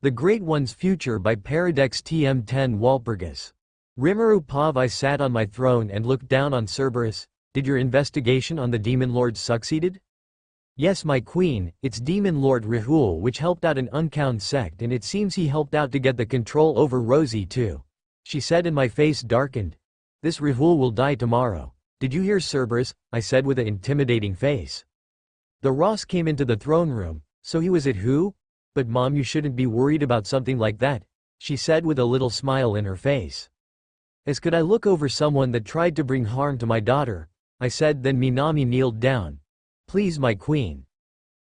The Great One's Future by ParadexTM 10 Walpurgis. Rimuru Pav. I sat on my throne and looked down on Cerberus. Did your investigation on the demon lords succeeded? Yes, my queen, it's demon lord Rahul which helped out an uncound sect, and it seems he helped out to get the control over Rosie too. She said, and my face darkened. This Rahul will die tomorrow. Did you hear, Cerberus? I said with an intimidating face. The Ross came into the throne room. So he was it who? But mom, you shouldn't be worried about something like that, she said with a little smile in her face. As could I look over someone that tried to bring harm to my daughter, I said. Then Minami kneeled down. Please, my queen.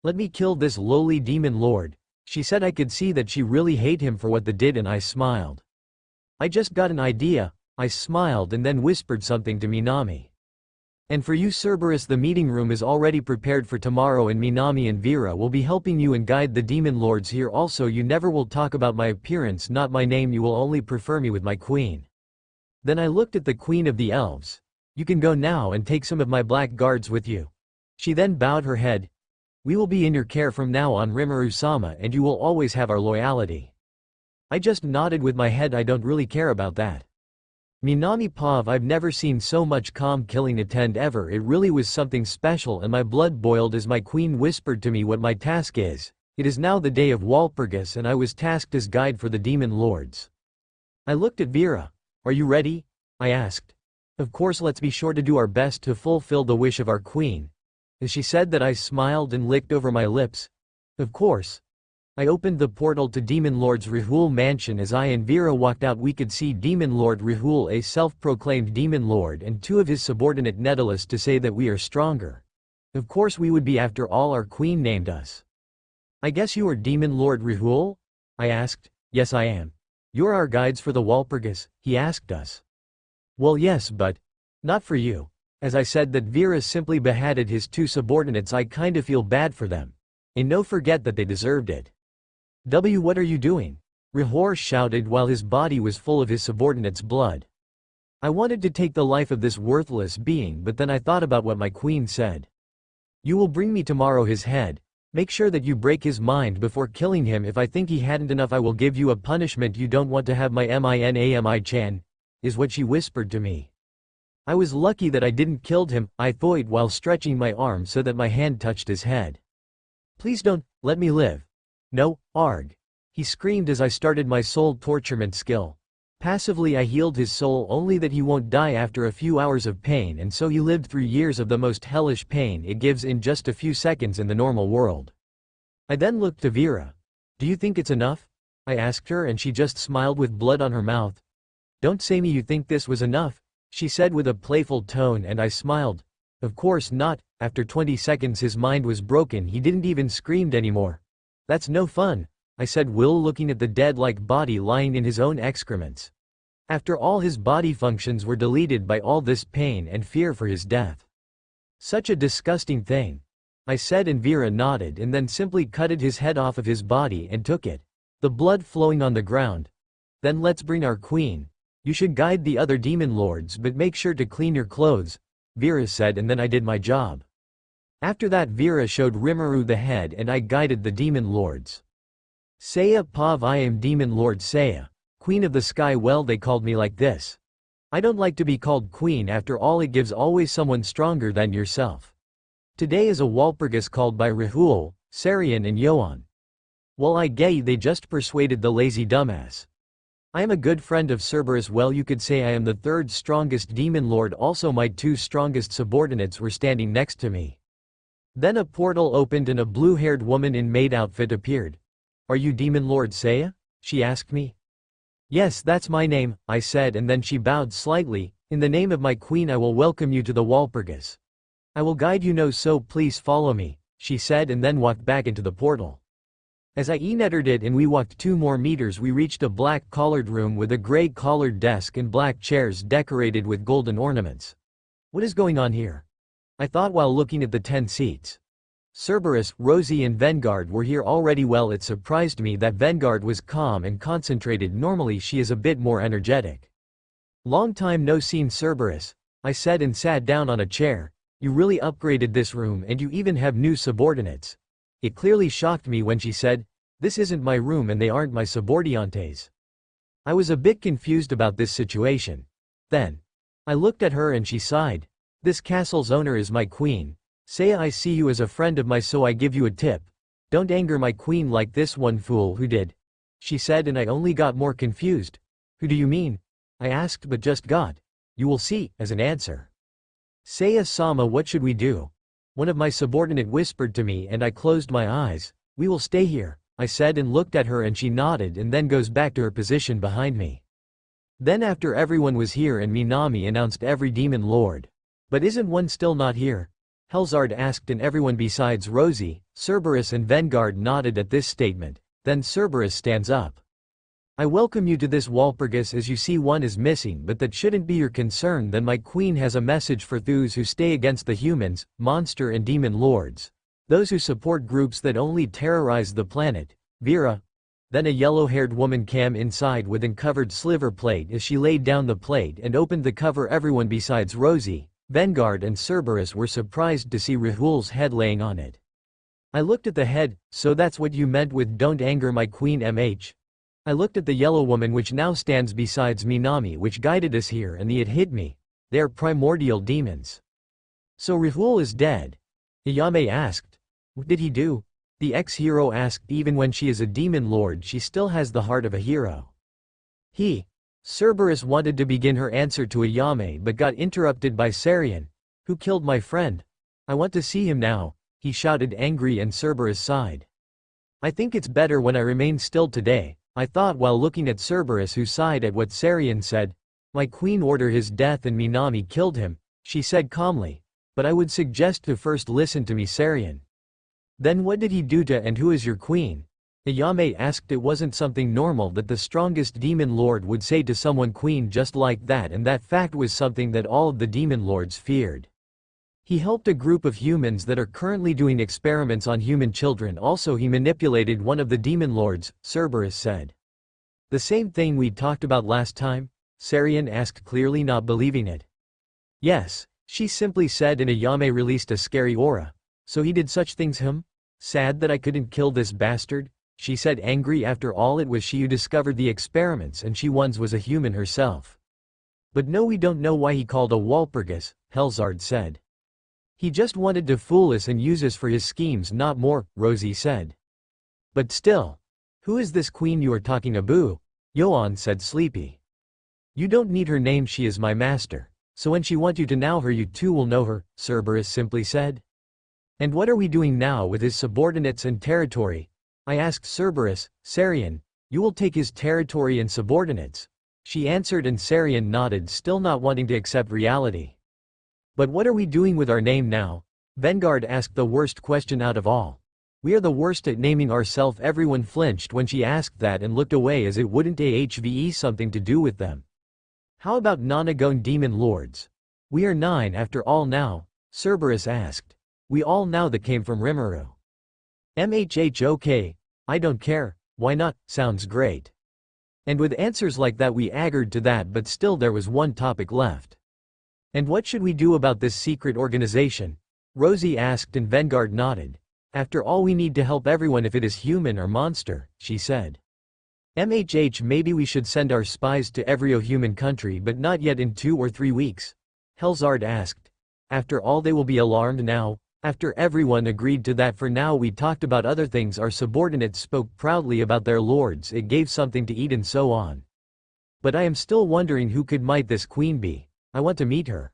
Let me kill this lowly demon lord, she said. I could see that she really hate him for what they did, and I smiled. I just got an idea, I smiled and then whispered something to Minami. And for you, Cerberus, the meeting room is already prepared for tomorrow, and Minami and Vera will be helping you and guide the demon lords here. Also, you never will talk about my appearance, not my name. You will only prefer me with my queen. Then I looked at the queen of the elves. You can go now and take some of my black guards with you. She then bowed her head. We will be in your care from now on, Rimuru-sama, and you will always have our loyalty. I just nodded with my head. I don't really care about that. Minami Pav. I've never seen so much calm killing attend ever. It really was something special, and my blood boiled as my queen whispered to me what my task is. It is now the day of Walpurgis, and I was tasked as guide for the demon lords. I looked at Vera. Are you ready? I asked. Of course, let's be sure to do our best to fulfill the wish of our queen. As she said that, I smiled and licked over my lips. Of course. I opened the portal to Demon Lord's Rahul mansion. As I and Vera walked out, we could see Demon Lord Rahul, a self-proclaimed demon lord, and two of his subordinate Nedalis to say that we are stronger. Of course we would be, after all our queen named us. I guess you are Demon Lord Rahul? I asked. Yes, I am. You're our guides for the Walpurgis, he asked us. Well, yes, but not for you. As I said that Vera simply beheaded his two subordinates, I kinda feel bad for them. And no, forget that they deserved it. What are you doing? Rahul shouted while his body was full of his subordinates' blood. I wanted to take the life of this worthless being, but then I thought about what my queen said. You will bring me tomorrow his head. Make sure that you break his mind before killing him. If I think he hadn't enough, I will give you a punishment you don't want to have. My Minami-chan, is what she whispered to me. I was lucky that I didn't kill him, I thought while stretching my arm so that my hand touched his head. Please don't, let me live. No, arg. He screamed as I started my soul torturement skill. Passively I healed his soul, only that he won't die after a few hours of pain, and so he lived through years of the most hellish pain it gives in just a few seconds in the normal world. I then looked to Vera. Do you think it's enough? I asked her, and she just smiled with blood on her mouth. Don't say me you think this was enough, she said with a playful tone, and I smiled. Of course not. After 20 seconds his mind was broken. He didn't even scream anymore. That's no fun, I said, Will looking at the dead-like body lying in his own excrements. After all, his body functions were deleted by all this pain and fear for his death. Such a disgusting thing, I said, and Vera nodded and then simply cutted his head off of his body and took it, the blood flowing on the ground. Then let's bring our queen. You should guide the other demon lords, but make sure to clean your clothes, Vera said, and then I did my job. After that, Vera showed Rimuru the head and I guided the demon lords. Saya Pav. I am Demon Lord Saya, Queen of the Sky. Well, they called me like this. I don't like to be called queen, after all it gives always someone stronger than yourself. Today is a Walpurgis called by Rahul, Sarian and Yoan. Well, I gay, they just persuaded the lazy dumbass. I am a good friend of Cerberus. Well, you could say I am the third strongest demon lord. Also, my two strongest subordinates were standing next to me. Then a portal opened and a blue-haired woman in maid outfit appeared. Are you Demon Lord Saya? She asked me. Yes, that's my name, I said, and then she bowed slightly. In the name of my queen, I will welcome you to the Walpurgis. I will guide you, so please follow me, she said, and then walked back into the portal. As I entered it and we walked 2 more meters, we reached a black-collared room with a gray-collared desk and black chairs decorated with golden ornaments. What is going on here? I thought while looking at the 10 seats. Cerberus, Rosie and Vanguard were here already. Well, it surprised me that Vanguard was calm and concentrated. Normally she is a bit more energetic. Long time no seen, Cerberus, I said, and sat down on a chair. You really upgraded this room, and you even have new subordinates. It clearly shocked me when she said, This isn't my room and they aren't my subordinates. I was a bit confused about this situation. Then, I looked at her and she sighed. This castle's owner is my queen. Say I see you as a friend of mine, so I give you a tip. Don't anger my queen like this one fool who did. She said, and I only got more confused. Who do you mean? I asked, but just got. You will see, as an answer. Saya-sama, what should we do? One of my subordinate whispered to me and I closed my eyes. We will stay here, I said and looked at her and she nodded and then goes back to her position behind me. Then after everyone was here and Minami announced every demon lord. But isn't one still not here? Helzard asked and everyone besides Rosie, Cerberus and Vanguard nodded at this statement. Then Cerberus stands up. I welcome you to this Walpurgis. As you see, one is missing, but that shouldn't be your concern. Then my queen has a message for those who stay against the humans, monster and demon lords. Those who support groups that only terrorize the planet. Vera. Then a yellow-haired woman came inside with uncovered sliver plate. As she laid down the plate and opened the cover, everyone besides Rosie, Vanguard and Cerberus were surprised to see Rahul's head laying on it. I looked at the head. So that's what you meant with don't anger my queen, MH. I looked at the yellow woman which now stands besides Minami, which guided us here, and it hit me. They are primordial demons. So Rahul is dead? Ayame asked. What did he do? The ex-hero asked. Even when she is a demon lord, she still has the heart of a hero. Cerberus wanted to begin her answer to Ayame but got interrupted by Sarian. Who killed my friend? I want to see him now, he shouted angry, and Cerberus sighed. I think it's better when I remain still today, I thought while looking at Cerberus, who sighed at what Sarian said. My queen ordered his death and Minami killed him, she said calmly. But I would suggest to first listen to me, Sarian. Then what did he do to, and who is your queen? Ayame asked. It wasn't something normal that the strongest demon lord would say to someone queen just like that, and that fact was something that all of the demon lords feared. He helped a group of humans that are currently doing experiments on human children. Also he manipulated one of the demon lords, Cerberus said. The same thing we talked about last time? Sarian asked, clearly not believing it. Yes, she simply said, and Ayame released a scary aura. So he did such things him? Sad that I couldn't kill this bastard, she said angry. After all, it was she who discovered the experiments and she once was a human herself. But no, we don't know why he called a Walpurgis, Helzard said. He just wanted to fool us and use us for his schemes, not more, Rosie said. But still. Who is this queen you are talking about? Yoan said sleepy. You don't need her name, she is my master. So when she wants you to know her, you too will know her, Cerberus simply said. And what are we doing now with his subordinates and territory? I asked Cerberus. Sarian, you will take his territory and subordinates, she answered, and Sarian nodded, still not wanting to accept reality. But what are we doing with our name now? Vanguard asked, the worst question out of all. We are the worst at naming ourselves. Everyone flinched when she asked that and looked away, as it wouldn't have something to do with them. How about Nonagon demon lords? We are 9 after all now, Cerberus asked. We all know that came from Rimuru. MHH, okay, I don't care, why not, sounds great. And with answers like that we agreed to that, but still there was one topic left. And what should we do about this secret organization? Rosie asked, and Vanguard nodded. After all, we need to help everyone, if it is human or monster, she said. MHH, maybe we should send our spies to every human country, but not yet, in 2 or 3 weeks. Helzard asked. After all, they will be alarmed now. After everyone agreed to that, for now we talked about other things. Our subordinates spoke proudly about their lords, it gave something to eat and so on. But I am still wondering who might this queen be. I want to meet her.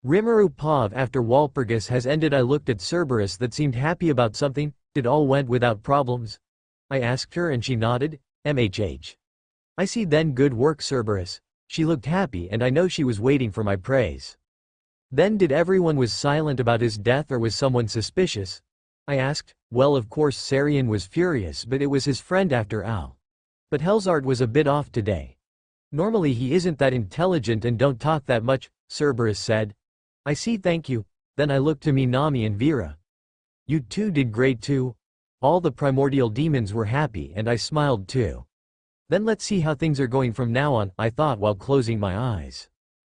Rimuru Pav, after Walpurgis has ended, I looked at Cerberus that seemed happy about something. It all went without problems? I asked her and she nodded. MHH. I see then, good work Cerberus. She looked happy and I know she was waiting for my praise. Then did everyone was silent about his death, or was someone suspicious? I asked. Well, of course Sarian was furious, but it was his friend after all. But Helzard was a bit off today. Normally he isn't that intelligent and don't talk that much, Cerberus said. I see, thank you. Then I looked to Minami and Vera. You two did great too. All the primordial demons were happy and I smiled too. Then let's see how things are going from now on, I thought while closing my eyes.